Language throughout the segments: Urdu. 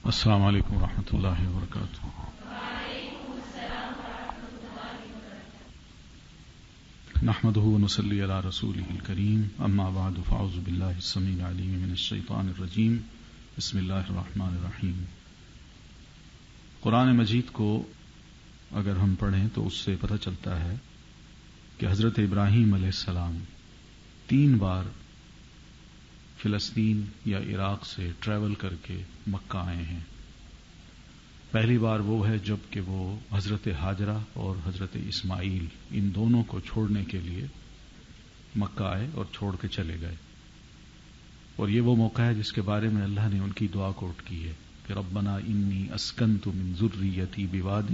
السلام علیکم ورحمۃ اللہ وبرکاتہ۔ نحمده ونصلي على رسوله الكريم، اما بعد فاعوذ بالله السميع العليم من الشيطان الرجيم، بسم اللہ الرحمن الرحیم۔ قرآن مجید کو اگر ہم پڑھیں تو اس سے پتہ چلتا ہے کہ حضرت ابراہیم علیہ السلام 3 بار فلسطین یا عراق سے ٹریول کر کے مکہ آئے ہیں۔ پہلی بار وہ ہے جب کہ وہ حضرت ہاجرہ اور حضرت اسماعیل ان دونوں کو چھوڑنے کے لیے مکہ آئے اور چھوڑ کے چلے گئے، اور یہ وہ موقع ہے جس کے بارے میں اللہ نے ان کی دعا کوٹ کی ہے کہ ربنا انی اسکنت من ذریتی بواد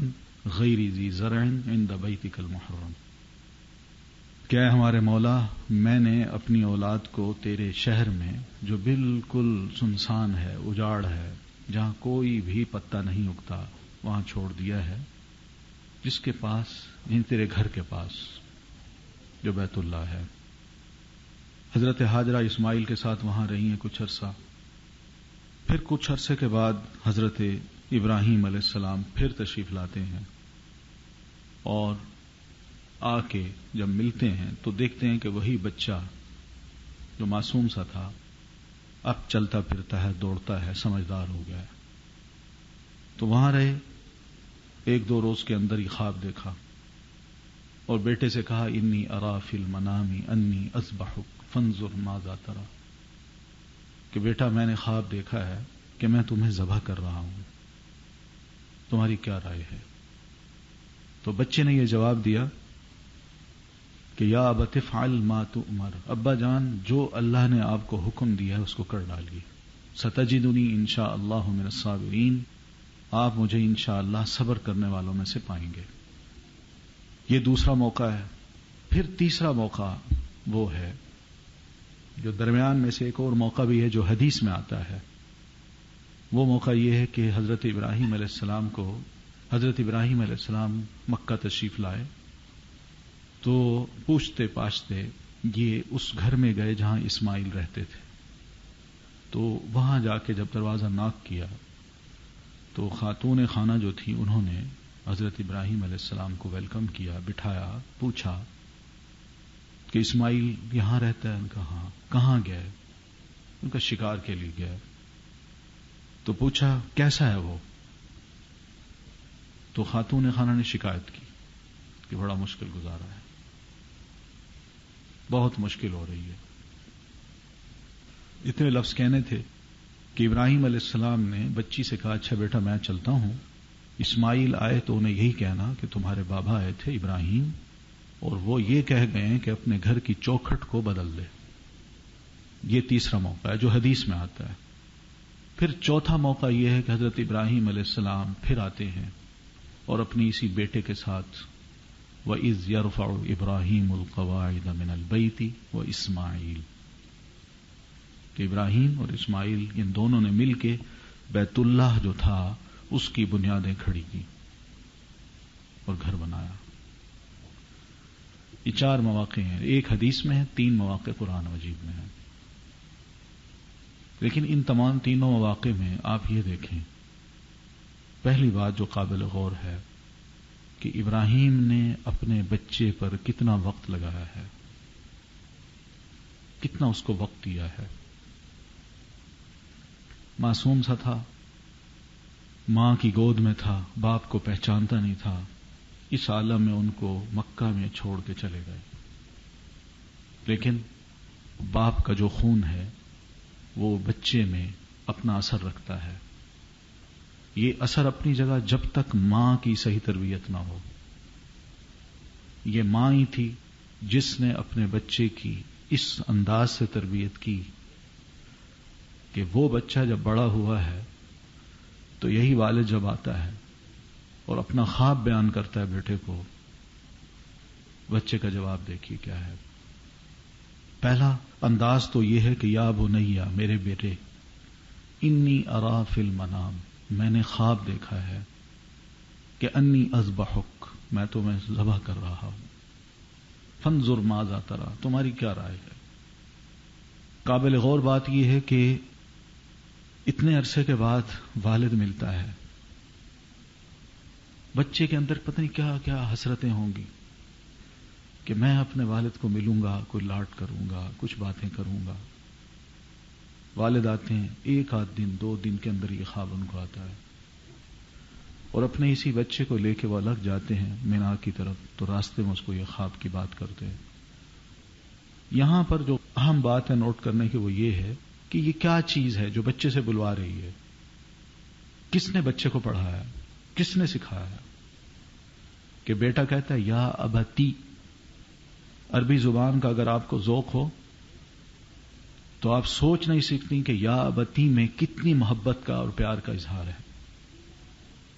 غیر ذی زرع عند بیتک المحرم، کہ اے ہمارے مولا، میں نے اپنی اولاد کو تیرے شہر میں جو بالکل سنسان ہے، اجاڑ ہے، جہاں کوئی بھی پتا نہیں اگتا، وہاں چھوڑ دیا ہے، جس کے پاس تیرے گھر کے پاس جو بیت اللہ ہے۔ حضرت ہاجرہ اسماعیل کے ساتھ وہاں رہی ہیں کچھ عرصہ، پھر کچھ عرصے کے بعد حضرت ابراہیم علیہ السلام پھر تشریف لاتے ہیں، اور آ کے جب ملتے ہیں تو دیکھتے ہیں کہ وہی بچہ جو معصوم سا تھا اب چلتا پھرتا ہے، دوڑتا ہے، سمجھدار ہو گیا ہے۔ تو وہاں رہے، 1-2 روز کے اندر ہی خواب دیکھا اور بیٹے سے کہا انی ارا فی المنام انی اذبحک فانظر ماذا تری، کہ بیٹا میں نے خواب دیکھا ہے کہ میں تمہیں ذبح کر رہا ہوں، تمہاری کیا رائے ہے؟ تو بچے نے یہ جواب دیا کہ یا ابت افعل ما تؤمر، ابا جان جو اللہ نے آپ کو حکم دیا ہے اس کو کر ڈالیے، ستجدنی انشاء اللہ من الصابرین، آپ مجھے انشاءاللہ صبر کرنے والوں میں سے پائیں گے۔ یہ دوسرا موقع ہے۔ پھر تیسرا موقع وہ ہے جو درمیان میں سے ایک اور موقع بھی ہے جو حدیث میں آتا ہے۔ وہ موقع یہ ہے کہ حضرت ابراہیم علیہ السلام مکہ تشریف لائے تو پوچھتے پاچھتے یہ اس گھر میں گئے جہاں اسماعیل رہتے تھے۔ تو وہاں جا کے جب دروازہ ناک کیا تو خاتون خانہ جو تھی انہوں نے حضرت ابراہیم علیہ السلام کو ویلکم کیا، بٹھایا، پوچھا کہ اسماعیل یہاں رہتا ہے؟ ان کا ہاں۔ کہاں گئے؟ ان کا شکار کے لیے گیا۔ تو پوچھا کیسا ہے وہ؟ تو خاتون خانہ نے شکایت کی کہ بڑا مشکل گزارا ہے، بہت مشکل ہو رہی ہے۔ اتنے لفظ کہنے تھے کہ ابراہیم علیہ السلام نے بچی سے کہا اچھا بیٹا میں چلتا ہوں، اسماعیل آئے تو انہیں یہی کہنا کہ تمہارے بابا آئے تھے ابراہیم اور وہ یہ کہہ گئے ہیں کہ اپنے گھر کی چوکھٹ کو بدل دے۔ یہ تیسرا موقع ہے جو حدیث میں آتا ہے۔ پھر چوتھا موقع یہ ہے کہ حضرت ابراہیم علیہ السلام پھر آتے ہیں اور اپنی اسی بیٹے کے ساتھ وَإِذْ يَرْفَعُ إِبْرَاهِيمُ الْقَوَاعِدَ مِنَ الْبَيْتِ وَإِسْمَاعِيلُ، کہ ابراہیم اور اسماعیل ان دونوں نے مل کے بیت اللہ جو تھا اس کی بنیادیں کھڑی کی اور گھر بنایا۔ یہ 4 مواقع ہیں، ایک حدیث میں ہے، 3 مواقع قرآن مجید میں ہیں۔ لیکن ان تمام تینوں مواقع میں آپ یہ دیکھیں، پہلی بات جو قابل غور ہے کہ ابراہیم نے اپنے بچے پر کتنا وقت لگایا ہے، کتنا اس کو وقت دیا ہے۔ معصوم سا تھا، ماں کی گود میں تھا، باپ کو پہچانتا نہیں تھا، اس عالم میں ان کو مکہ میں چھوڑ کے چلے گئے۔ لیکن باپ کا جو خون ہے وہ بچے میں اپنا اثر رکھتا ہے۔ یہ اثر اپنی جگہ جب تک ماں کی صحیح تربیت نہ ہو۔ یہ ماں ہی تھی جس نے اپنے بچے کی اس انداز سے تربیت کی کہ وہ بچہ جب بڑا ہوا ہے تو یہی والد جب آتا ہے اور اپنا خواب بیان کرتا ہے بیٹے کو، بچے کا جواب دیکھیے کیا ہے۔ پہلا انداز تو یہ ہے کہ یا بنیا، میرے بیٹے، انی ارا فی المنام، میں نے خواب دیکھا ہے کہ انی اذبحک، میں تمہیں ذبح کر رہا ہوں، فانظر ماذا تری، تمہاری کیا رائے ہے؟ قابل غور بات یہ ہے کہ اتنے عرصے کے بعد والد ملتا ہے، بچے کے اندر پتہ نہیں کیا کیا حسرتیں ہوں گی کہ میں اپنے والد کو ملوں گا، کوئی لاٹ کروں گا، کچھ باتیں کروں گا. والد آتے ہیں، ایک آدھ دن 2 دن کے اندر یہ خواب ان کو آتا ہے، اور اپنے اسی بچے کو لے کے وہ الگ جاتے ہیں مینا کی طرف، تو راستے میں اس کو یہ خواب کی بات کرتے ہیں. یہاں پر جو اہم بات ہے نوٹ کرنے کی وہ یہ ہے کہ یہ کیا چیز ہے جو بچے سے بلوا رہی ہے، کس نے بچے کو پڑھایا، کس نے سکھایا. کہ بیٹا کہتا ہے یا ابتی. عربی زبان کا اگر آپ کو ذوق ہو تو آپ سوچ نہیں سکتی کہ یا ابتی میں کتنی محبت کا اور پیار کا اظہار ہے.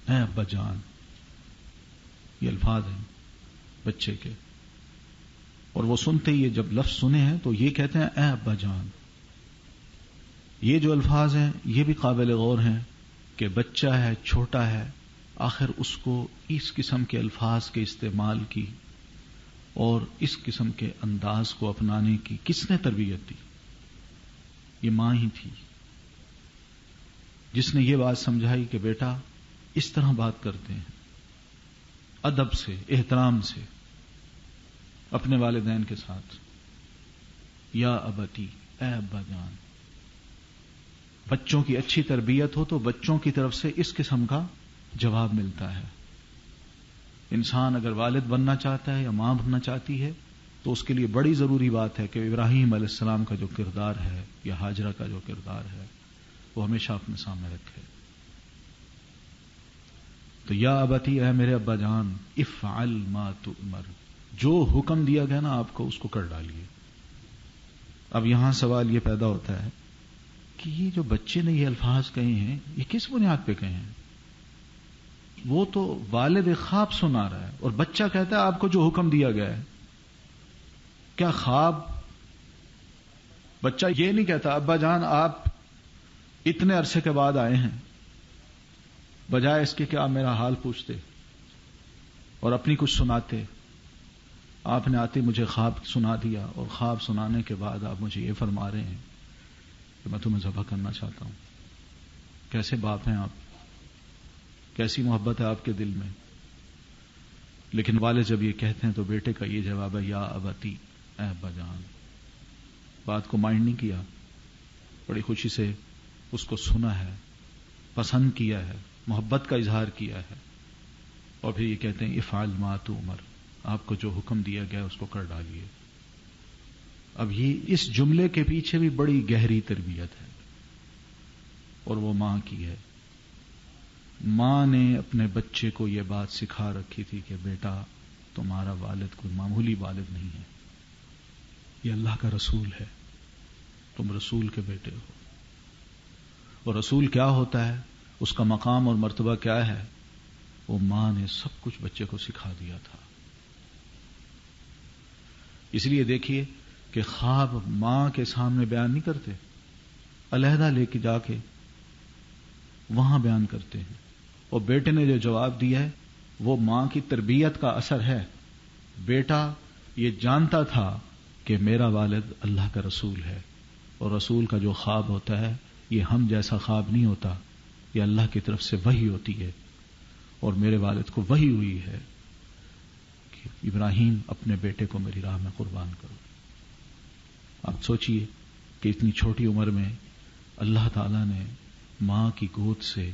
اے ابا جان، یہ الفاظ ہیں بچے کے، اور وہ سنتے ہی جب لفظ سنے ہیں تو یہ کہتے ہیں اے ابا جان. یہ جو الفاظ ہیں یہ بھی قابل غور ہیں کہ بچہ ہے، چھوٹا ہے، آخر اس کو اس قسم کے الفاظ کے استعمال کی اور اس قسم کے انداز کو اپنانے کی کس نے تربیت دی؟ یہ ماں ہی تھی جس نے یہ بات سمجھائی کہ بیٹا اس طرح بات کرتے ہیں، ادب سے، احترام سے اپنے والدین کے ساتھ. یا ابتی، اے ابا جان. بچوں کی اچھی تربیت ہو تو بچوں کی طرف سے اس قسم کا جواب ملتا ہے. انسان اگر والد بننا چاہتا ہے یا ماں بننا چاہتی ہے تو اس کے لیے بڑی ضروری بات ہے کہ ابراہیم علیہ السلام کا جو کردار ہے یا ہاجرہ کا جو کردار ہے وہ ہمیشہ اپنے سامنے رکھے. تو یا ابتی، اے میرے ابا جان، افعل ما تؤمر. جو حکم دیا گیا نا آپ کو اس کو کر ڈالیے. اب یہاں سوال یہ پیدا ہوتا ہے کہ یہ جو بچے نے یہ الفاظ کہے ہیں یہ کس بنیاد پہ کہے ہیں؟ وہ تو والد خواب سنا رہا ہے اور بچہ کہتا ہے آپ کو جو حکم دیا گیا ہے. کیا خواب؟ بچہ یہ نہیں کہتا ابا جان آپ اتنے عرصے کے بعد آئے ہیں، بجائے اس کے کہ آپ میرا حال پوچھتے اور اپنی کچھ سناتے. آپ نے آتے مجھے خواب سنا دیا اور خواب سنانے کے بعد آپ مجھے یہ فرما رہے ہیں کہ میں تمہیں ذبح کرنا چاہتا ہوں. کیسے باپ ہیں آپ؟ کیسی محبت ہے آپ کے دل میں؟ لیکن والد جب یہ کہتے ہیں تو بیٹے کا یہ جواب ہے یا ابتی، اے ابا جان. بات کو مائنڈ نہیں کیا، بڑی خوشی سے اس کو سنا ہے، پسند کیا ہے، محبت کا اظہار کیا ہے، اور پھر یہ کہتے ہیں افعل ما تؤمر، آپ کو جو حکم دیا گیا اس کو کر ڈالیے. اب یہ اس جملے کے پیچھے بھی بڑی گہری تربیت ہے اور وہ ماں کی ہے. ماں نے اپنے بچے کو یہ بات سکھا رکھی تھی کہ بیٹا تمہارا والد کوئی معمولی والد نہیں ہے، یہ اللہ کا رسول ہے، تم رسول کے بیٹے ہو. اور رسول کیا ہوتا ہے، اس کا مقام اور مرتبہ کیا ہے؟ وہ ماں نے سب کچھ بچے کو سکھا دیا تھا. اس لیے دیکھیے کہ خواب ماں کے سامنے بیان نہیں کرتے، علیحدہ لے کے جا کے وہاں بیان کرتے ہیں. اور بیٹے نے جو جواب دیا ہے وہ ماں کی تربیت کا اثر ہے. بیٹا یہ جانتا تھا کہ میرا والد اللہ کا رسول ہے، اور رسول کا جو خواب ہوتا ہے یہ ہم جیسا خواب نہیں ہوتا، یہ اللہ کی طرف سے وحی ہوتی ہے. اور میرے والد کو وحی ہوئی ہے کہ ابراہیم اپنے بیٹے کو میری راہ میں قربان کرو. آپ سوچئے کہ اتنی چھوٹی عمر میں اللہ تعالیٰ نے ماں کی گود سے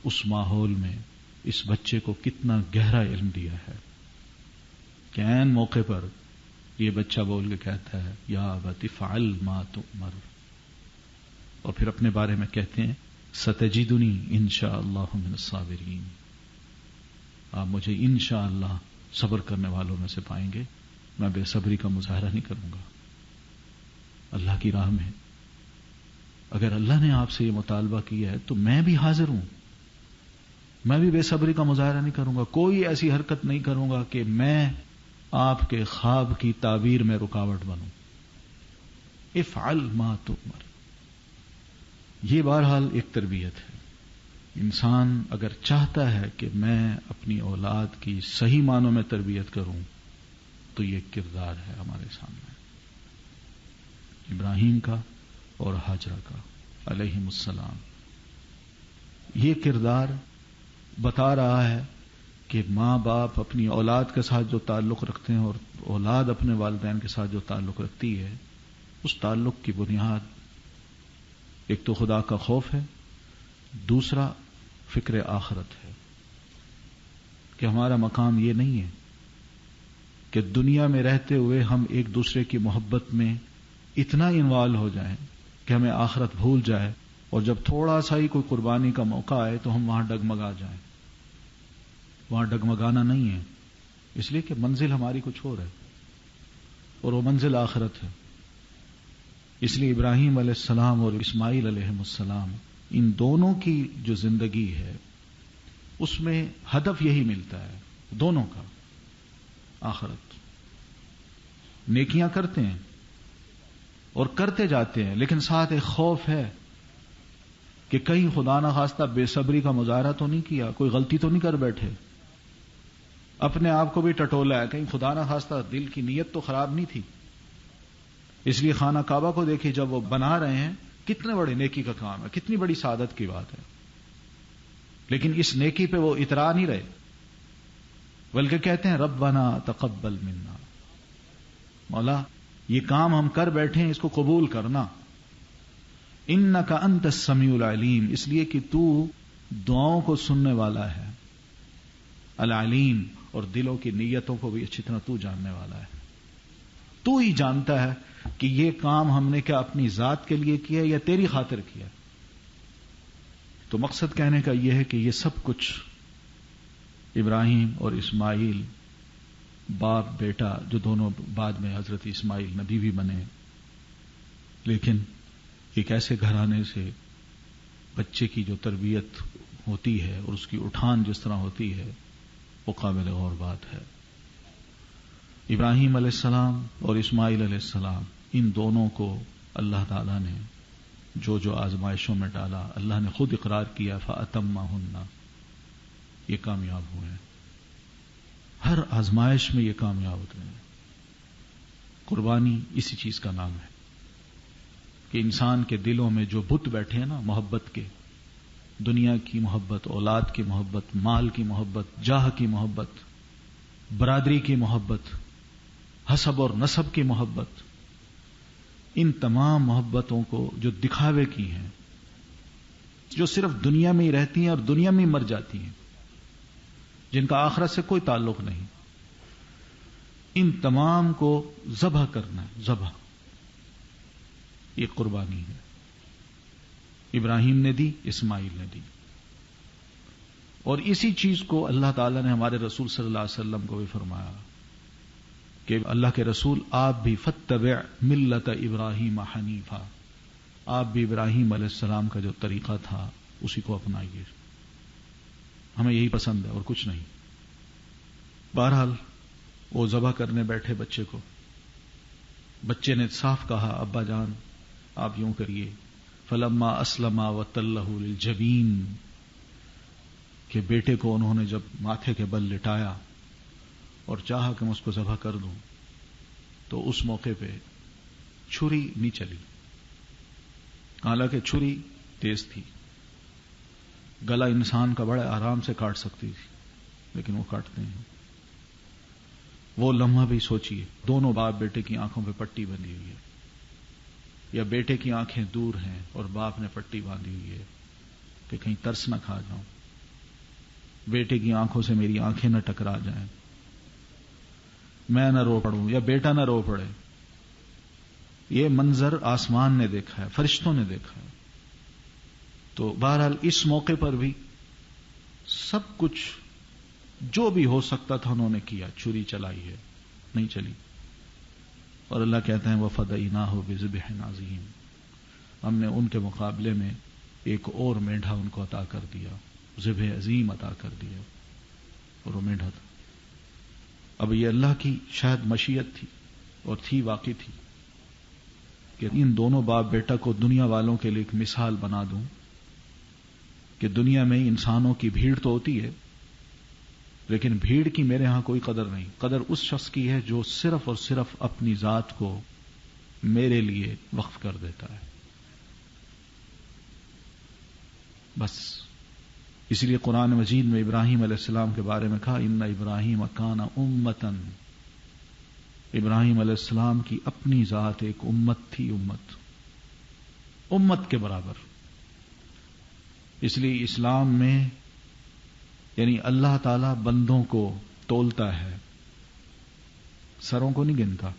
اس ماحول میں اس بچے کو کتنا گہرا علم دیا ہے کہ عین موقع پر یہ بچہ بول کے کہتا ہے یا ابت افعل ما تؤمر. اور پھر اپنے بارے میں کہتے ہیں ستجدنی انشاءاللہ من الصابرین، آپ مجھے انشاءاللہ صبر کرنے والوں میں سے پائیں گے، میں بے صبری کا مظاہرہ نہیں کروں گا. اللہ کی راہ میں اگر اللہ نے آپ سے یہ مطالبہ کیا ہے تو میں بھی حاضر ہوں، میں بھی بے صبری کا مظاہرہ نہیں کروں گا، کوئی ایسی حرکت نہیں کروں گا کہ میں آپ کے خواب کی تعبیر میں رکاوٹ بنوں. افعل ما تؤمر. یہ بہرحال ایک تربیت ہے. انسان اگر چاہتا ہے کہ میں اپنی اولاد کی صحیح معنوں میں تربیت کروں تو یہ کردار ہے ہمارے سامنے ابراہیم کا اور ہاجرہ کا علیہم السلام. یہ کردار بتا رہا ہے کہ ماں باپ اپنی اولاد کے ساتھ جو تعلق رکھتے ہیں اور اولاد اپنے والدین کے ساتھ جو تعلق رکھتی ہے، اس تعلق کی بنیاد ایک تو خدا کا خوف ہے، دوسرا فکر آخرت ہے، کہ ہمارا مقام یہ نہیں ہے کہ دنیا میں رہتے ہوئے ہم ایک دوسرے کی محبت میں اتنا انوالو ہو جائیں کہ ہمیں آخرت بھول جائے، اور جب تھوڑا سا ہی کوئی قربانی کا موقع آئے تو ہم وہاں ڈگمگا جائیں۔ وہاں ڈگمگانا نہیں ہے، اس لیے کہ منزل ہماری کچھ اور ہے اور وہ منزل آخرت ہے۔ اس لیے ابراہیم علیہ السلام اور اسماعیل علیہ السلام، ان دونوں کی جو زندگی ہے اس میں ہدف یہی ملتا ہے دونوں کا، آخرت۔ نیکیاں کرتے ہیں اور کرتے جاتے ہیں، لیکن ساتھ ایک خوف ہے کہ کہیں خدا نخواستہ بے صبری کا مظاہرہ تو نہیں کیا، کوئی غلطی تو نہیں کر بیٹھے، اپنے آپ کو بھی ٹٹولا ہے، کہیں خدا نخواستہ دل کی نیت تو خراب نہیں تھی۔ اس لیے خانہ کعبہ کو دیکھیں، جب وہ بنا رہے ہیں کتنے بڑے نیکی کا کام ہے، کتنی بڑی سعادت کی بات ہے، لیکن اس نیکی پہ وہ اترا نہیں رہے، بلکہ کہتے ہیں ربنا تقبل منا، مولا یہ کام ہم کر بیٹھے ہیں، اس کو قبول کرنا، انک انت السمیع العلیم، اس لیے کہ تو دعاؤں کو سننے والا ہے، العلیم، اور دلوں کی نیتوں کو بھی اچھی طرح تو جاننے والا ہے، تو ہی جانتا ہے کہ یہ کام ہم نے کیا اپنی ذات کے لیے کیا یا تیری خاطر کیا۔ تو مقصد کہنے کا یہ ہے کہ یہ سب کچھ ابراہیم اور اسماعیل، باپ بیٹا، جو دونوں بعد میں حضرت اسماعیل نبی بھی بنے، لیکن ایک ایسے گھرانے سے بچے کی جو تربیت ہوتی ہے اور اس کی اٹھان جس طرح ہوتی ہے وہ قابل غور بات ہے۔ ابراہیم علیہ السلام اور اسماعیل علیہ السلام، ان دونوں کو اللہ تعالیٰ نے جو جو آزمائشوں میں ڈالا، اللہ نے خود اقرار کیا فَأَتَمَّهُنَّ، یہ کامیاب ہوئے ہیں، ہر آزمائش میں یہ کامیاب ہوتے ہیں۔ قربانی اسی چیز کا نام ہے کہ انسان کے دلوں میں جو بت بیٹھے ہیں نا، محبت کے، دنیا کی محبت، اولاد کی محبت، مال کی محبت، جاہ کی محبت، برادری کی محبت، حسب اور نسب کی محبت، ان تمام محبتوں کو جو دکھاوے کی ہیں، جو صرف دنیا میں ہی رہتی ہیں اور دنیا میں ہی مر جاتی ہیں، جن کا آخرت سے کوئی تعلق نہیں، ان تمام کو ذبح کرنا ہے، ذبح، یہ قربانی ہے۔ ابراہیم نے دی، اسماعیل نے دی، اور اسی چیز کو اللہ تعالیٰ نے ہمارے رسول صلی اللہ علیہ وسلم کو بھی فرمایا کہ اللہ کے رسول آپ بھی فاتبع ملت ابراہیم حنیفا، آپ بھی ابراہیم علیہ السلام کا جو طریقہ تھا اسی کو اپنائیے، ہمیں یہی پسند ہے اور کچھ نہیں۔ بہرحال وہ ذبح کرنے بیٹھے بچے کو، بچے نے صاف کہا ابا جان آپ یوں کریے، فلما اسلما وتلہ للجبین، کہ بیٹے کو انہوں نے جب ماتھے کے بل لٹایا اور چاہا کہ میں اس کو ذبح کر دوں، تو اس موقع پہ چھری نہیں چلی، حالانکہ چھری تیز تھی، گلا انسان کا بڑے آرام سے کاٹ سکتی تھی، لیکن وہ کاٹتے ہیں۔ وہ لمحہ بھی سوچیے، دونوں باپ بیٹے کی آنکھوں پہ پٹی بندھی ہوئی ہے، یا بیٹے کی آنکھیں دور ہیں اور باپ نے پٹی باندھی ہوئی ہے کہ کہیں ترس نہ کھا جاؤں، بیٹے کی آنکھوں سے میری آنکھیں نہ ٹکرا جائیں، میں نہ رو پڑوں یا بیٹا نہ رو پڑے۔ یہ منظر آسمان نے دیکھا ہے، فرشتوں نے دیکھا ہے۔ تو بہرحال اس موقع پر بھی سب کچھ جو بھی ہو سکتا تھا انہوں نے کیا، چھری چلائی ہے، نہیں چلی، اور اللہ کہتے ہیں وَفَدَيْنَاهُ بِذِبْحٍ عَظِيمٍ، ہم نے ان کے مقابلے میں ایک اور میڈھا ان کو عطا کر دیا، ذبح عظیم عطا کر دیا، اور وہ میڈھا تھا۔ اب یہ اللہ کی شاید مشیت تھی اور تھی واقعی تھی کہ ان دونوں باپ بیٹا کو دنیا والوں کے لیے ایک مثال بنا دوں کہ دنیا میں انسانوں کی بھیڑ تو ہوتی ہے، لیکن بھیڑ کی میرے ہاں کوئی قدر نہیں، قدر اس شخص کی ہے جو صرف اور صرف اپنی ذات کو میرے لیے وقف کر دیتا ہے، بس اس لیے قرآن مجید میں ابراہیم علیہ السلام کے بارے میں کہا ان ابراہیم کان امتن، ابراہیم علیہ السلام کی اپنی ذات ایک امت تھی، امت کے برابر۔ اس لیے اسلام میں یعنی اللہ تعالی بندوں کو تولتا ہے، سروں کو نہیں گنتا۔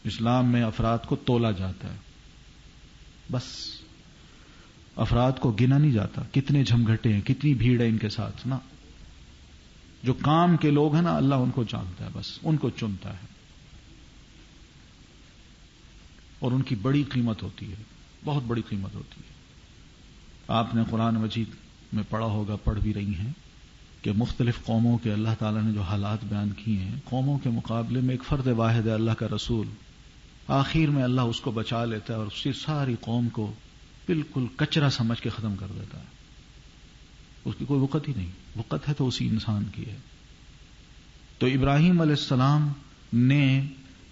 اسلام میں افراد کو تولا جاتا ہے، بس افراد کو گنا نہیں جاتا، کتنے جھمگھٹے ہیں، کتنی بھیڑ ہے ان کے ساتھ، نا جو کام کے لوگ ہیں نا اللہ ان کو جانتا ہے، بس ان کو چنتا ہے، اور ان کی بڑی قیمت ہوتی ہے، بہت بڑی قیمت ہوتی ہے۔ آپ نے قرآن مجید میں پڑھا ہوگا، پڑھ بھی رہی ہیں کہ مختلف قوموں کے اللہ تعالیٰ نے جو حالات بیان کیے ہیں، قوموں کے مقابلے میں ایک فرد واحد ہے اللہ کا رسول، آخر میں اللہ اس کو بچا لیتا ہے اور اس کی ساری قوم کو بالکل کچرا سمجھ کے ختم کر دیتا ہے، اس کی کوئی وقت ہی نہیں، وقت ہے تو اسی انسان کی ہے۔ تو ابراہیم علیہ السلام نے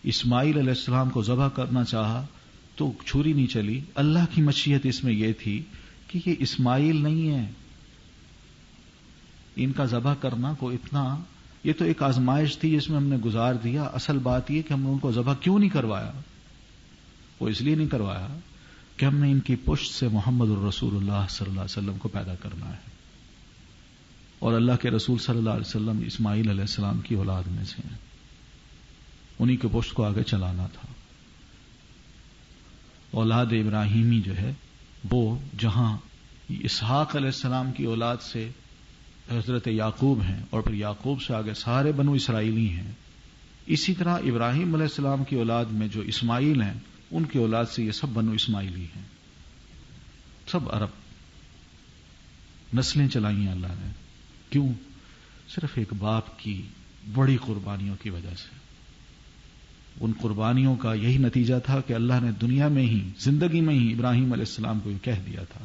اسماعیل علیہ السلام کو ذبح کرنا چاہا تو چھری نہیں چلی، اللہ کی مشیت اس میں یہ تھی کہ یہ اسماعیل نہیں ہے، ان کا ذبح کرنا کو اتنا، یہ تو ایک آزمائش تھی جس میں ہم نے گزار دیا، اصل بات یہ کہ ہم نے ان کو ذبح کیوں نہیں کروایا، وہ اس لیے نہیں کروایا کہ ہم نے ان کی پشت سے محمد الرسول اللہ صلی اللہ علیہ وسلم کو پیدا کرنا ہے، اور اللہ کے رسول صلی اللہ علیہ وسلم اسماعیل علیہ السلام کی اولاد میں سے ہیں، انہی کے پشت کو آگے چلانا تھا۔ اولاد ابراہیمی جو ہے وہ جہاں اسحاق علیہ السلام کی اولاد سے حضرت یعقوب ہیں اور پھر یعقوب سے آگے سارے بنو اسرائیلی ہیں، اسی طرح ابراہیم علیہ السلام کی اولاد میں جو اسماعیل ہیں ان کی اولاد سے یہ سب بنو اسماعیلی ہیں، سب عرب نسلیں چلائی ہیں اللہ نے۔ کیوں؟ صرف ایک باپ کی بڑی قربانیوں کی وجہ سے۔ ان قربانیوں کا یہی نتیجہ تھا کہ اللہ نے دنیا میں ہی، زندگی میں ہی ابراہیم علیہ السلام کو یہ کہہ دیا تھا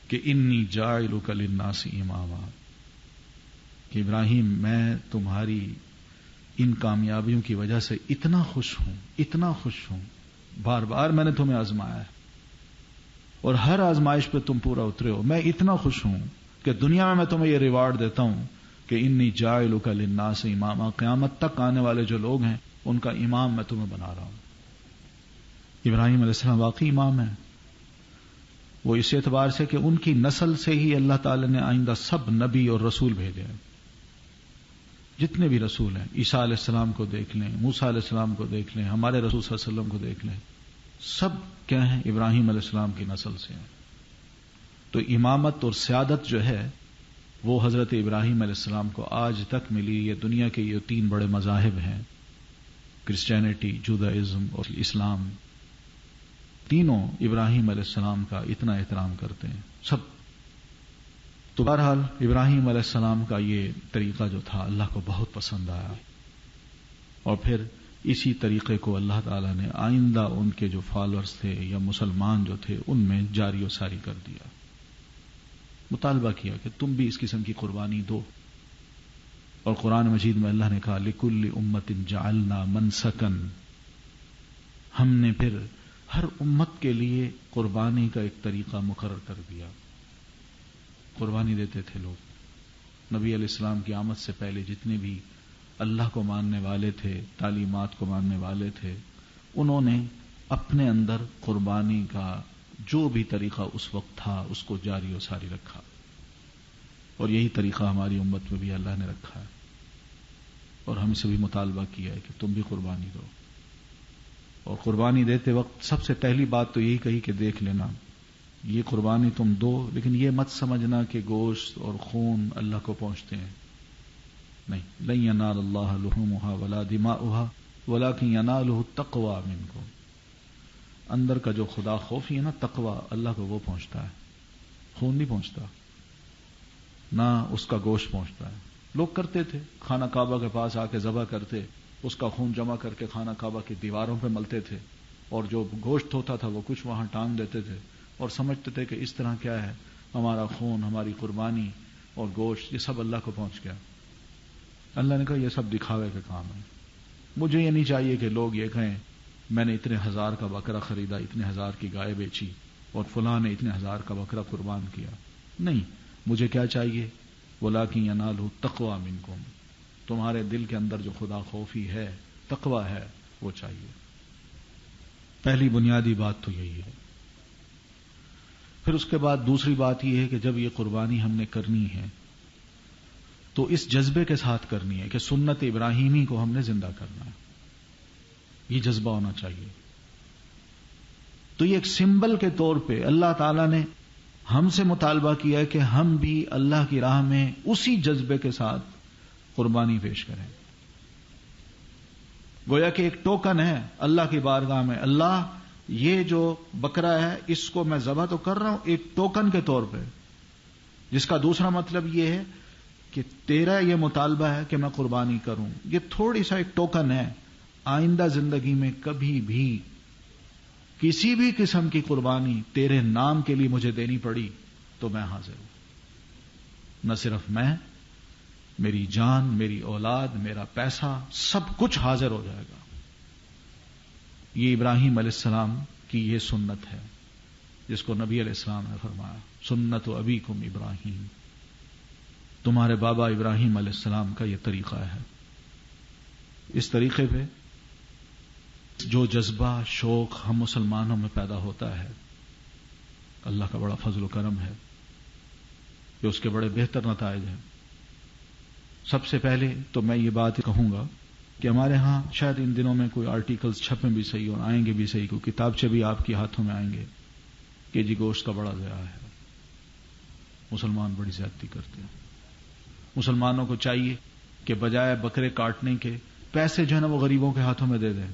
کہ انی جاعلک للناس اماما، کہ ابراہیم میں تمہاری ان کامیابیوں کی وجہ سے اتنا خوش ہوں، بار بار میں نے تمہیں آزمایا ہے اور ہر آزمائش پہ تم پورا اترے ہو، میں اتنا خوش ہوں کہ دنیا میں تمہیں یہ ریوارڈ دیتا ہوں کہ انی جاعلک للناس اماما، قیامت تک آنے والے جو لوگ ہیں ان کا امام میں تمہیں بنا رہا ہوں۔ ابراہیم علیہ السلام واقعی امام ہیں، وہ اس اعتبار سے کہ ان کی نسل سے ہی اللہ تعالی نے آئندہ سب نبی اور رسول بھیجے ہیں، جتنے بھی رسول ہیں، عیسیٰ علیہ السلام کو دیکھ لیں، موسیٰ علیہ السلام کو دیکھ لیں، ہمارے رسول صلی اللہ علیہ وسلم کو دیکھ لیں، سب کیا ہیں؟ ابراہیم علیہ السلام کی نسل سے ہیں۔ تو امامت اور سیادت جو ہے وہ حضرت ابراہیم علیہ السلام کو آج تک ملی۔ یہ دنیا کے یہ تین بڑے مذاہب ہیں، کرسچینٹی، جودائزم اور اسلام، تینوں ابراہیم علیہ السلام کا اتنا احترام کرتے ہیں سب۔ تو بہرحال ابراہیم علیہ السلام کا یہ طریقہ جو تھا اللہ کو بہت پسند آیا، اور پھر اسی طریقے کو اللہ تعالیٰ نے آئندہ ان کے جو فالوورز تھے یا مسلمان جو تھے ان میں جاری و ساری کر دیا، مطالبہ کیا کہ تم بھی اس قسم کی قربانی دو۔ اور قرآن مجید میں اللہ نے کہا لِكُلِّ أُمَّةٍ جَعَلْنَا مَنْسَكًا، ہم نے پھر ہر امت کے لیے قربانی کا ایک طریقہ مقرر کر دیا۔ قربانی دیتے تھے لوگ، نبی علیہ السلام کی آمد سے پہلے جتنے بھی اللہ کو ماننے والے تھے، تعلیمات کو ماننے والے تھے، انہوں نے اپنے اندر قربانی کا جو بھی طریقہ اس وقت تھا اس کو جاری و ساری رکھا، اور یہی طریقہ ہماری امت میں بھی اللہ نے رکھا ہے، اور ہم سے بھی مطالبہ کیا ہے کہ تم بھی قربانی دو۔ اور قربانی دیتے وقت سب سے پہلی بات تو یہی کہی کہ دیکھ لینا، یہ قربانی تم دو لیکن یہ مت سمجھنا کہ گوشت اور خون اللہ کو پہنچتے ہیں، نہیں، لن ینال اللہ لحومها ولا دماؤها ولکن ینالہ التقوی منکم، اندر کا جو خدا خوفی ہے نا، تقوی، اللہ کو وہ پہنچتا ہے، خون نہیں پہنچتا، نہ اس کا گوشت پہنچتا ہے۔ لوگ کرتے تھے، خانہ کعبہ کے پاس آ کے ذبح کرتے، اس کا خون جمع کر کے خانہ کعبہ کی دیواروں پہ ملتے تھے، اور جو گوشت ہوتا تھا وہ کچھ وہاں ٹانگ دیتے تھے، اور سمجھتے تھے کہ اس طرح کیا ہے، ہمارا خون، ہماری قربانی اور گوشت یہ سب اللہ کو پہنچ گیا۔ اللہ نے کہا یہ سب دکھاوے کے کام ہے، مجھے یہ نہیں چاہیے کہ لوگ یہ کہیں میں نے اتنے ہزار کا بکرا خریدا، اتنے ہزار کی گائے بیچی، اور فلاں نے اتنے ہزار کا بکرا قربان کیا. نہیں، مجھے کیا چاہیے؟ وَلَٰكِن يَنَالُهُ التَّقْوَىٰ مِنكُمْ، تمہارے دل کے اندر جو خدا خوفی ہے، تقویٰ ہے، وہ چاہیے. پہلی بنیادی بات تو یہی ہے. پھر اس کے بعد دوسری بات یہ ہے کہ جب یہ قربانی ہم نے کرنی ہے تو اس جذبے کے ساتھ کرنی ہے کہ سنت ابراہیمی کو ہم نے زندہ کرنا ہے. یہ جذبہ ہونا چاہیے. تو یہ ایک سمبل کے طور پہ اللہ تعالیٰ نے ہم سے مطالبہ کیا ہے کہ ہم بھی اللہ کی راہ میں اسی جذبے کے ساتھ قربانی پیش کریں. گویا کہ ایک ٹوکن ہے اللہ کی بارگاہ میں، اللہ یہ جو بکرا ہے اس کو میں ذبح تو کر رہا ہوں ایک ٹوکن کے طور پہ، جس کا دوسرا مطلب یہ ہے کہ تیرا یہ مطالبہ ہے کہ میں قربانی کروں. یہ تھوڑی سا ایک ٹوکن ہے. آئندہ زندگی میں کبھی بھی کسی بھی قسم کی قربانی تیرے نام کے لیے مجھے دینی پڑی تو میں حاضر ہوں. نہ صرف میں، میری جان، میری اولاد، میرا پیسہ، سب کچھ حاضر ہو جائے گا. یہ ابراہیم علیہ السلام کی یہ سنت ہے جس کو نبی علیہ السلام نے فرمایا سنت ابیکم ابراہیم، تمہارے بابا ابراہیم علیہ السلام کا یہ طریقہ ہے. اس طریقے پہ جو جذبہ شوق ہم مسلمانوں میں پیدا ہوتا ہے، اللہ کا بڑا فضل و کرم ہے کہ اس کے بڑے بہتر نتائج ہیں. سب سے پہلے تو میں یہ بات کہوں گا کہ ہمارے ہاں شاید ان دنوں میں کوئی آرٹیکلز چھپیں بھی صحیح اور آئیں گے بھی صحیح، کوئی کتابچے بھی آپ کے ہاتھوں میں آئیں گے کہ جی گوشت کا بڑا ضیاع ہے، مسلمان بڑی زیادتی کرتے ہیں. مسلمانوں کو چاہیے کہ بجائے بکرے کاٹنے کے پیسے جو ہے نا وہ غریبوں کے ہاتھوں میں دے دیں.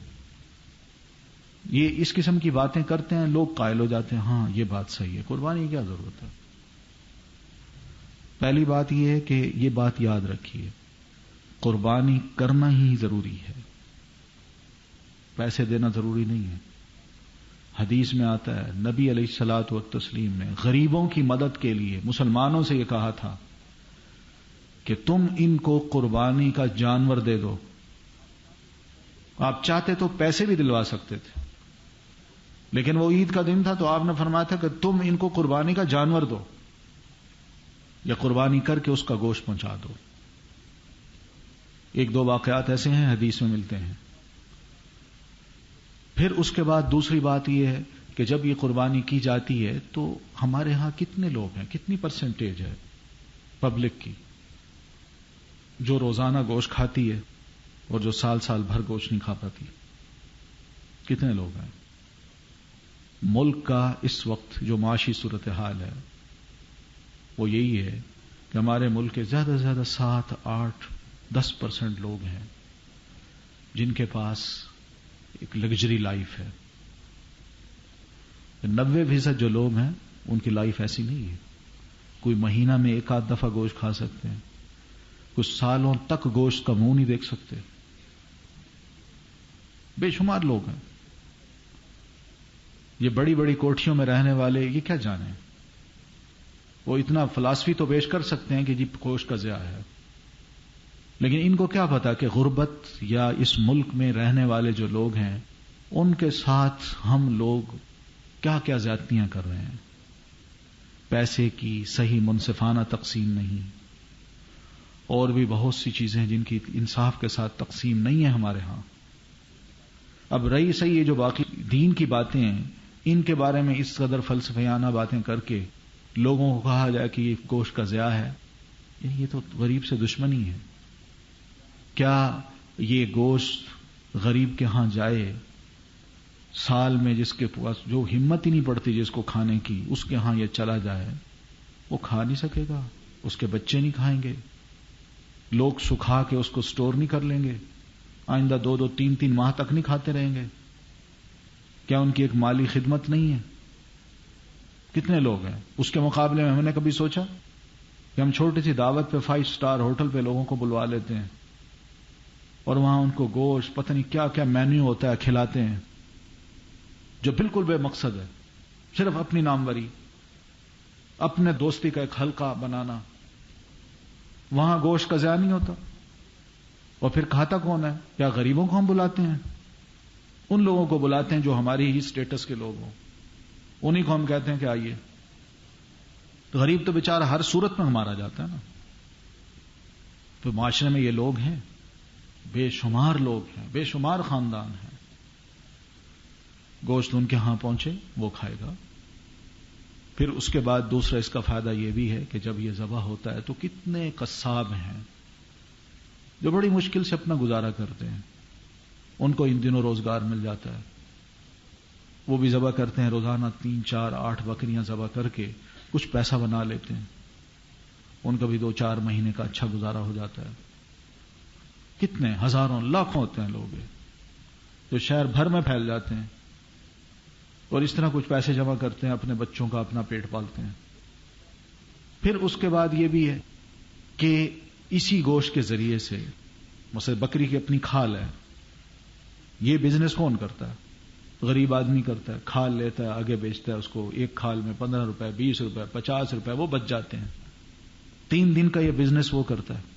یہ اس قسم کی باتیں کرتے ہیں، لوگ قائل ہو جاتے ہیں ہاں یہ بات صحیح ہے، قربانی کی کیا ضرورت ہے. پہلی بات یہ ہے کہ یہ بات یاد رکھیے، قربانی کرنا ہی ضروری ہے، پیسے دینا ضروری نہیں ہے. حدیث میں آتا ہے نبی علیہ الصلوۃ والتسلیم نے غریبوں کی مدد کے لیے مسلمانوں سے یہ کہا تھا کہ تم ان کو قربانی کا جانور دے دو. آپ چاہتے تو پیسے بھی دلوا سکتے تھے، لیکن وہ عید کا دن تھا تو آپ نے فرمایا تھا کہ تم ان کو قربانی کا جانور دو یا قربانی کر کے اس کا گوشت پہنچا دو. ایک دو واقعات ایسے ہیں حدیث میں ملتے ہیں. پھر اس کے بعد دوسری بات یہ ہے کہ جب یہ قربانی کی جاتی ہے تو ہمارے ہاں کتنے لوگ ہیں، کتنی پرسنٹیج ہے پبلک کی جو روزانہ گوشت کھاتی ہے اور جو سال سال بھر گوشت نہیں کھا پاتی؟ کتنے لوگ ہیں؟ ملک کا اس وقت جو معاشی صورتحال ہے وہ یہی ہے کہ ہمارے ملک کے زیادہ سے زیادہ 7, 8, 10% لوگ ہیں جن کے پاس ایک لگژری لائف ہے. 90% جو لوگ ہیں ان کی لائف ایسی نہیں ہے. کوئی مہینہ میں ایک آدھ دفعہ گوشت کھا سکتے ہیں، کچھ سالوں تک گوشت کا منہ نہیں دیکھ سکتے. بے شمار لوگ ہیں. یہ بڑی بڑی کوٹھیوں میں رہنے والے یہ کیا جانیں، وہ اتنا فلسفی تو پیش کر سکتے ہیں کہ جی گوشت کا ضیاع ہے، لیکن ان کو کیا پتا کہ غربت یا اس ملک میں رہنے والے جو لوگ ہیں ان کے ساتھ ہم لوگ کیا کیا زیادتیاں کر رہے ہیں. پیسے کی صحیح منصفانہ تقسیم نہیں، اور بھی بہت سی چیزیں جن کی انصاف کے ساتھ تقسیم نہیں ہے ہمارے ہاں. اب رہی صحیح یہ جو باقی دین کی باتیں ہیں، ان کے بارے میں اس قدر فلسفیانہ باتیں کر کے لوگوں کو کہا جائے کہ یہ گوشت کا ضیاع ہے، یہ تو غریب سے دشمنی ہے. کیا یہ گوشت غریب کے ہاں جائے، سال میں جس کے پاس جو ہمت ہی نہیں پڑتی جس کو کھانے کی، اس کے ہاں یہ چلا جائے، وہ کھا نہیں سکے گا، اس کے بچے نہیں کھائیں گے، لوگ سکھا کے اس کو سٹور نہیں کر لیں گے، آئندہ 2-2, 3-3 ماہ تک نہیں کھاتے رہیں گے؟ کیا ان کی ایک مالی خدمت نہیں ہے؟ کتنے لوگ ہیں؟ اس کے مقابلے میں ہم نے کبھی سوچا کہ ہم چھوٹی سی دعوت پہ 5 اسٹار ہوٹل پہ لوگوں کو بلوا لیتے ہیں اور وہاں ان کو گوشت پتہ نہیں کیا کیا مینیو ہوتا ہے کھلاتے ہیں جو بالکل بے مقصد ہے، صرف اپنی ناموری، اپنے دوستی کا ایک حلقہ بنانا. وہاں گوشت کا ضیاع نہیں ہوتا، اور پھر کھاتا کون ہے؟ کیا غریبوں کو ہم بلاتے ہیں؟ ان لوگوں کو بلاتے ہیں جو ہماری ہی سٹیٹس کے لوگ ہوں. انہیں کو ہم کہتے ہیں کہ آئیے. تو غریب تو بیچارہ ہر صورت میں مارا جاتا ہے نا. تو معاشرے میں یہ لوگ ہیں، بے شمار لوگ ہیں، بے شمار خاندان ہیں. گوشت ان کے ہاں پہنچے وہ کھائے گا. پھر اس کے بعد دوسرا اس کا فائدہ یہ بھی ہے کہ جب یہ ذبح ہوتا ہے تو کتنے قصاب ہیں جو بڑی مشکل سے اپنا گزارا کرتے ہیں، ان کو ان دنوں روزگار مل جاتا ہے. وہ بھی ذبح کرتے ہیں روزانہ 3 4 8 بکریاں ذبح کر کے کچھ پیسہ بنا لیتے ہیں. ان کا بھی 2 4 مہینے کا اچھا گزارا ہو جاتا ہے. کتنے ہزاروں لاکھوں ہوتے ہیں لوگ جو شہر بھر میں پھیل جاتے ہیں اور اس طرح کچھ پیسے جمع کرتے ہیں، اپنے بچوں کا اپنا پیٹ پالتے ہیں. پھر اس کے بعد یہ بھی ہے کہ اسی گوشت کے ذریعے سے، مثلا بکری کی اپنی کھال ہے، یہ بزنس کون کرتا ہے؟ غریب آدمی کرتا ہے. کھال لیتا ہے، آگے بیچتا ہے، اس کو ایک کھال میں 15 روپے 20 روپے 50 روپے وہ بچ جاتے ہیں. 3 دن کا یہ بزنس وہ کرتا ہے.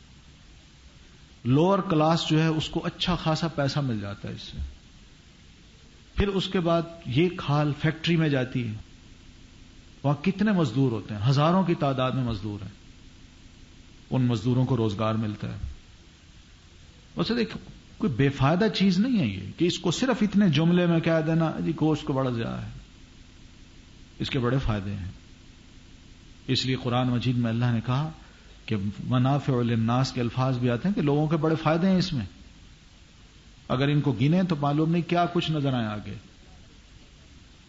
لوور کلاس جو ہے اس کو اچھا خاصا پیسہ مل جاتا ہے اس سے. پھر اس کے بعد یہ کھال فیکٹری میں جاتی ہے، وہاں کتنے مزدور ہوتے ہیں، ہزاروں کی تعداد میں مزدور ہیں. ان مزدوروں کو روزگار ملتا ہے. ویسے دیکھ کوئی بے فائدہ چیز نہیں ہے یہ کہ اس کو صرف اتنے جملے میں کہہ دینا جی گوشت کو بڑا ضیاع ہے. اس کے بڑے فائدے ہیں. اس لیے قرآن مجید میں اللہ نے کہا کہ منافع للناس کے الفاظ بھی آتے ہیں کہ لوگوں کے بڑے فائدے ہیں اس میں. اگر ان کو گنے تو معلوم نہیں کیا کچھ نظر آئے آگے.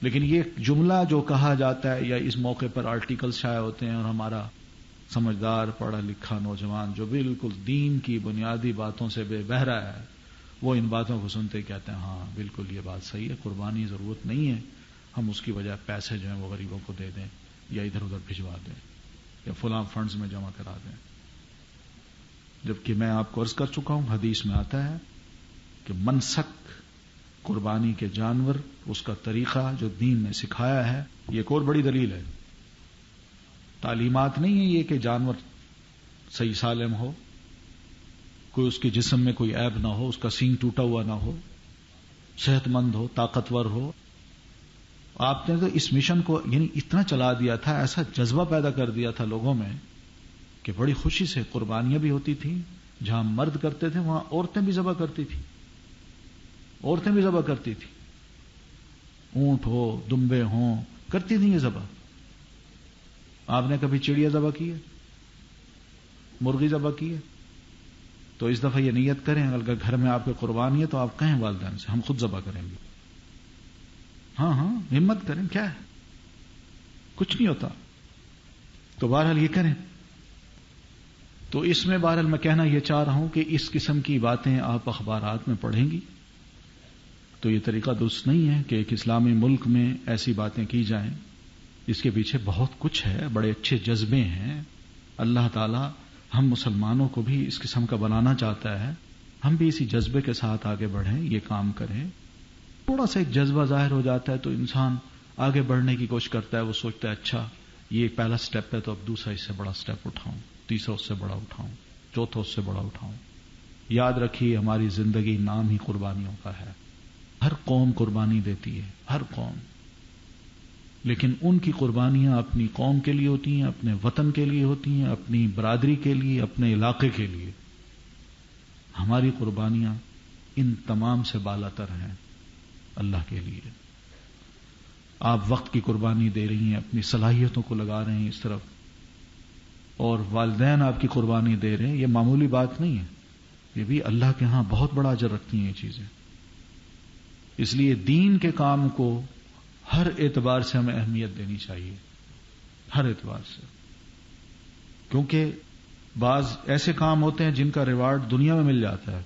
لیکن یہ جملہ جو کہا جاتا ہے یا اس موقع پر آرٹیکل شائع ہوتے ہیں اور ہمارا سمجھدار پڑھا لکھا نوجوان جو بالکل دین کی بنیادی باتوں سے بے بہرا ہے، وہ ان باتوں کو سنتے کہتے ہیں ہاں بالکل یہ بات صحیح ہے، قربانی ضرورت نہیں ہے، ہم اس کی وجہ پیسے جو ہیں وہ غریبوں کو دے دیں یا ادھر ادھر بھجوا دیں یا فلاں فنڈز میں جمع کرا دیں. جبکہ میں آپ کو عرض کر چکا ہوں، حدیث میں آتا ہے کہ منسک قربانی کے جانور، اس کا طریقہ جو دین نے سکھایا ہے، یہ ایک اور بڑی دلیل ہے. تعلیمات نہیں ہے یہ کہ جانور صحیح سالم ہو، کوئی اس کے جسم میں کوئی عیب نہ ہو، اس کا سینگ ٹوٹا ہوا نہ ہو، صحت مند ہو، طاقتور ہو. آپ نے تو اس مشن کو یعنی اتنا چلا دیا تھا، ایسا جذبہ پیدا کر دیا تھا لوگوں میں کہ بڑی خوشی سے قربانیاں بھی ہوتی تھیں. جہاں مرد کرتے تھے وہاں عورتیں بھی ذبح کرتی تھیں. عورتیں بھی ذبح کرتی تھیں، اونٹ ہو دمبے ہوں کرتی تھیں یہ ذبح. آپ نے کبھی چڑیا ذبح کی ہے؟ مرغی ذبح کی ہے؟ تو اس دفعہ یہ نیت کریں اگر گھر میں آپ کے قربانی ہے تو آپ کہیں والدین سے ہم خود ذبح کریں گے. ہاں ہمت کریں، کیا ہے، کچھ نہیں ہوتا. تو بہرحال یہ کریں. تو اس میں بہرحال میں کہنا یہ چاہ رہا ہوں کہ اس قسم کی باتیں آپ اخبارات میں پڑھیں گی تو یہ طریقہ درست نہیں ہے کہ ایک اسلامی ملک میں ایسی باتیں کی جائیں. اس کے پیچھے بہت کچھ ہے، بڑے اچھے جذبے ہیں. اللہ تعالی ہم مسلمانوں کو بھی اس قسم کا بنانا چاہتا ہے. ہم بھی اسی جذبے کے ساتھ آگے بڑھیں، یہ کام کریں. تھوڑا سا ایک جذبہ ظاہر ہو جاتا ہے تو انسان آگے بڑھنے کی کوشش کرتا ہے. وہ سوچتا ہے اچھا یہ ایک پہلا سٹیپ ہے تو اب دوسرا اس سے بڑا سٹیپ اٹھاؤں، تیسرا اس سے بڑا اٹھاؤں، چوتھا اس سے بڑا اٹھاؤں. یاد رکھیے ہماری زندگی نام ہی قربانیوں کا ہے. ہر قوم قربانی دیتی ہے، ہر قوم. لیکن ان کی قربانیاں اپنی قوم کے لیے ہوتی ہیں، اپنے وطن کے لیے ہوتی ہیں، اپنی برادری کے لیے، اپنے علاقے کے لیے. ہماری قربانیاں ان تمام سے بالا تر ہیں اللہ کے لیے. آپ وقت کی قربانی دے رہی ہیں، اپنی صلاحیتوں کو لگا رہے ہیں اس طرف، اور والدین آپ کی قربانی دے رہے ہیں. یہ معمولی بات نہیں ہے، یہ بھی اللہ کے ہاں بہت بڑا اجر رکھتی ہیں یہ چیزیں. اس لیے دین کے کام کو ہر اعتبار سے ہمیں اہمیت دینی چاہیے، ہر اعتبار سے. کیونکہ بعض ایسے کام ہوتے ہیں جن کا ریوارڈ دنیا میں مل جاتا ہے،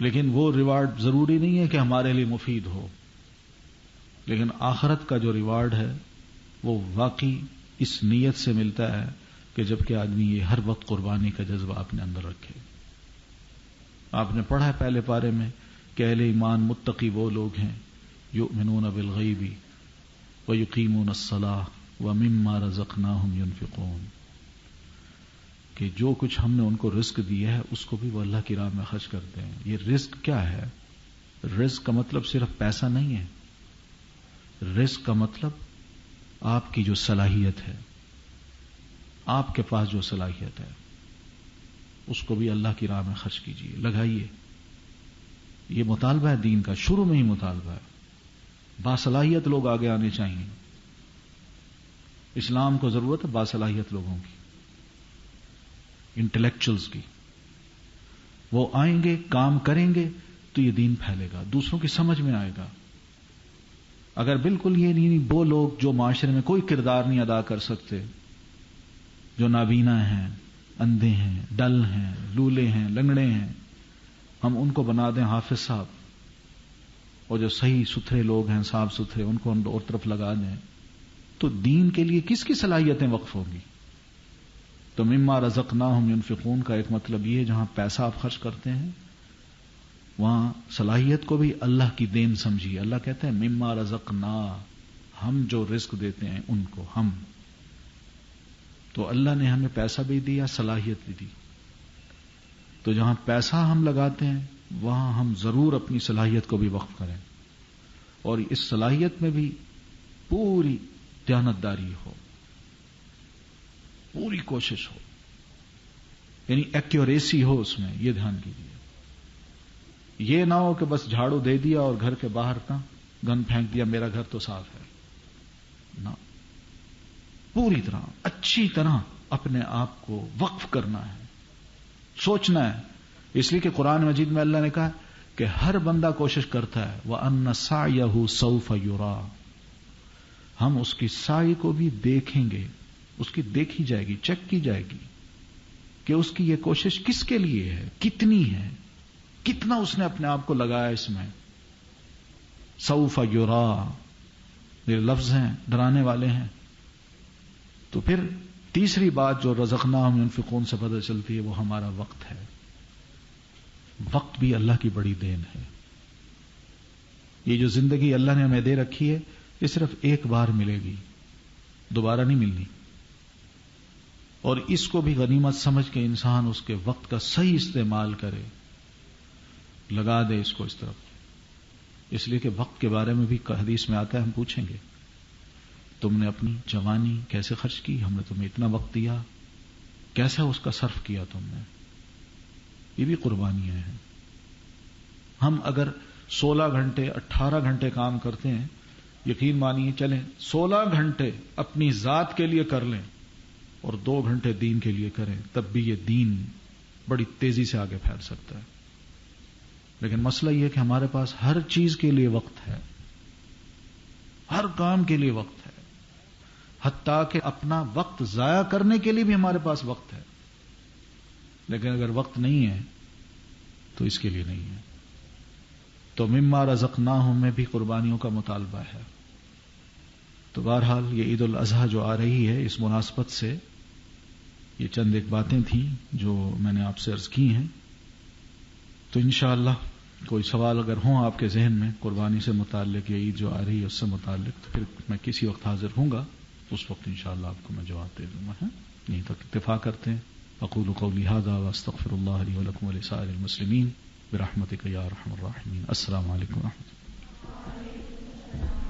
لیکن وہ ریوارڈ ضروری نہیں ہے کہ ہمارے لیے مفید ہو. لیکن آخرت کا جو ریوارڈ ہے وہ واقعی اس نیت سے ملتا ہے کہ جبکہ آدمی یہ ہر وقت قربانی کا جذبہ اپنے اندر رکھے. آپ نے پڑھا ہے پہلے پارے میں کہ اہل ایمان متقی وہ لوگ ہیں یؤمنون بالغیب ویقیمون الصلاۃ ومما رزقناہم ینفقون، کہ جو کچھ ہم نے ان کو رزق دیا ہے اس کو بھی وہ اللہ کی راہ میں خرچ کرتے ہیں. یہ رزق کیا ہے؟ رزق کا مطلب صرف پیسہ نہیں ہے. رزق کا مطلب آپ کی جو صلاحیت ہے، آپ کے پاس جو صلاحیت ہے اس کو بھی اللہ کی راہ میں خرچ کیجیے، لگائیے. یہ مطالبہ ہے دین کا، شروع میں ہی مطالبہ ہے. باصلاحیت لوگ آگے آنے چاہیے. اسلام کو ضرورت ہے باصلاحیت لوگوں کی، انٹلیکچوئلز کی. وہ آئیں گے، کام کریں گے تو یہ دین پھیلے گا، دوسروں کی سمجھ میں آئے گا. اگر بالکل یہ نہیں، وہ لوگ جو معاشرے میں کوئی کردار نہیں ادا کر سکتے، جو نابینا ہیں، اندھے ہیں، ڈل ہیں، لولے ہیں، لنگڑے ہیں، ہم ان کو بنا دیں حافظ صاحب، اور جو صحیح ستھرے لوگ ہیں، صاف ستھرے، ان کو اور طرف لگا دیں، تو دین کے لیے کس کی صلاحیتیں وقف ہوگی؟ تو مما رزقناہم ينفقون کا ایک مطلب یہ ہے جہاں پیسہ آپ خرچ کرتے ہیں وہاں صلاحیت کو بھی اللہ کی دین سمجھیے. اللہ کہتے ہیں مما رزقنا، ہم جو رزق دیتے ہیں ان کو ہم. تو اللہ نے ہمیں پیسہ بھی دیا، صلاحیت بھی دی. تو جہاں پیسہ ہم لگاتے ہیں وہاں ہم ضرور اپنی صلاحیت کو بھی وقف کریں، اور اس صلاحیت میں بھی پوری دیانتداری ہو، پوری کوشش ہو، یعنی ایکیوریسی ہو اس میں. یہ دھیان کیجیے. یہ نہ ہو کہ بس جھاڑو دے دیا اور گھر کے باہر کا گند پھینک دیا، میرا گھر تو صاف ہے. نہ، پوری طرح اچھی طرح اپنے آپ کو وقف کرنا ہے، سوچنا ہے. اس لیے کہ قرآن مجید میں اللہ نے کہا کہ ہر بندہ کوشش کرتا ہے وَأَنَّ سَعْيَهُ سَوْفَ يُرَى، ہم اس کی سعی کو بھی دیکھیں گے، اس کی دیکھی جائے گی، چیک کی جائے گی کہ اس کی یہ کوشش کس کے لیے ہے، کتنی ہے، کتنا اس نے اپنے آپ کو لگایا اس میں. سوف یرا، یہ لفظ ہیں ڈرانے والے ہیں. تو پھر تیسری بات جو رزقناہم ينفقون سے پتہ چلتی ہے وہ ہمارا وقت ہے. وقت بھی اللہ کی بڑی دین ہے. یہ جو زندگی اللہ نے ہمیں دے رکھی ہے یہ صرف ایک بار ملے گی، دوبارہ نہیں ملنی. اور اس کو بھی غنیمت سمجھ کے انسان اس کے وقت کا صحیح استعمال کرے، لگا دے اس کو اس طرف. اس لیے کہ وقت کے بارے میں بھی حدیث میں آتا ہے، ہم پوچھیں گے تم نے اپنی جوانی کیسے خرچ کی، ہم نے تمہیں اتنا وقت دیا، کیسا اس کا صرف کیا تم نے. یہ بھی قربانیاں ہیں. ہم اگر 16 گھنٹے 18 گھنٹے کام کرتے ہیں، یقین مانیے چلیں 16 گھنٹے اپنی ذات کے لیے کر لیں اور 2 گھنٹے دین کے لیے کریں، تب بھی یہ دین بڑی تیزی سے آگے پھیل سکتا ہے. لیکن مسئلہ یہ ہے کہ ہمارے پاس ہر چیز کے لیے وقت ہے، ہر کام کے لیے وقت ہے، حتیٰ کہ اپنا وقت ضائع کرنے کے لیے بھی ہمارے پاس وقت ہے. لیکن اگر وقت نہیں ہے تو اس کے لیے نہیں ہے. تو مما رزقناہم میں بھی قربانیوں کا مطالبہ ہے. تو بہرحال یہ عید الاضحیٰ جو آ رہی ہے، اس مناسبت سے یہ چند ایک باتیں تھیں جو میں نے آپ سے عرض کی ہیں. تو انشاءاللہ کوئی سوال اگر ہوں آپ کے ذہن میں قربانی سے متعلق یا عید جو آ رہی ہے اس سے متعلق، تو پھر میں کسی وقت حاضر ہوں گا، اس وقت انشاءاللہ آپ کو میں جواب دے دوں گا. یہیں تک اتفاق کرتے ہیں. اقول قولی ھذا واستغفر اللہ لی ولکم ولسائر المسلمین برحمتک یا ارحم الراحمین. السلام علیکم ورحمۃ اللہ.